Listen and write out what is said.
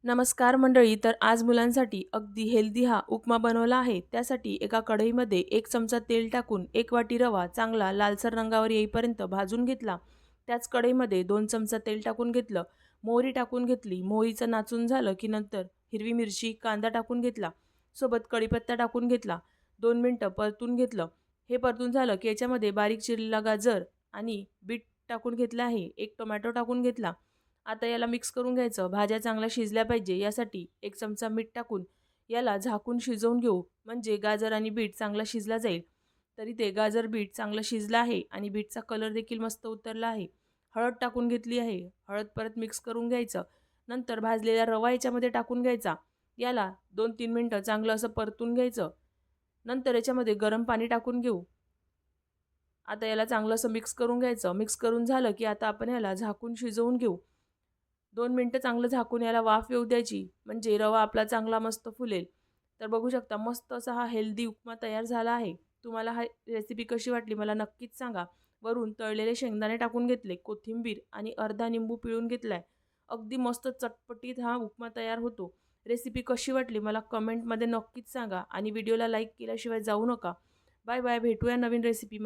नमस्कार मंडळी. तर आज मुलांसाठी अगदी हेल्दी हा उपमा बनवला आहे. त्यासाठी एका कढईमध्ये 1 चमचा तेल टाकून 1 वाटी रवा चांगला लालसर रंगावर येईपर्यंत भाजून घेतला. त्याच कढईमध्ये 2 चमचा तेल टाकून घेतलं. मोहरी टाकून घेतली. मोहरीचं नाचून झालं की नंतर हिरवी मिरची, कांदा टाकून घेतला. सोबत कढीपत्ता टाकून घेतला. 2 मिनिटं परतून घेतलं. हे परतून झालं की याच्यामध्ये बारीक चिरलेला गाजर आणि बीट टाकून घेतलं आहे. 1 टोमॅटो टाकून घेतला. आता याला मिक्स करून घ्यायचं. भाज्या चांगल्या शिजल्या पाहिजे यासाठी 1 चमचा मीठ टाकून याला झाकून शिजवून घेऊ, म्हणजे गाजर आणि बीट चांगला शिजला जाईल. तर इथे गाजर बीट चांगलं शिजलं आहे आणि बीटचा कलर देखील मस्त उतरला आहे. हळद टाकून घेतली आहे. हळद परत मिक्स करून घ्यायचं. नंतर भाजलेला रवा याच्यामध्ये टाकून घ्यायचा. याला 2-3 मिनिटं चांगलं असं परतून घ्यायचं. नंतर याच्यामध्ये गरम पाणी टाकून घेऊ. आता याला चांगलं असं मिक्स करून घ्यायचं. मिक्स करून झालं की आता आपण याला झाकून शिजवून घेऊ. 2 मिनिटं चांगलं झाकून याला वाफ येऊ द्यायची, म्हणजे रवा आपला चांगला मस्त फुलेल. तर बघू शकता मस्त असा हा हेल्दी उपमा तयार झाला आहे. तुम्हाला हा रेसिपी कशी वाटली मला नक्कीच सांगा. वरून तळलेले शेंगदाणे टाकून घेतले, कोथिंबीर आणि अर्धा निंबू पिळून घेतलाय. अगदी मस्त चटपटीत हा उपमा तयार होतो. रेसिपी कशी वाटली मला कमेंटमध्ये नक्कीच सांगा आणि व्हिडिओला लाईक केल्याशिवाय जाऊ नका. Bye bye. भेटूया नवीन रेसिपीमध्ये.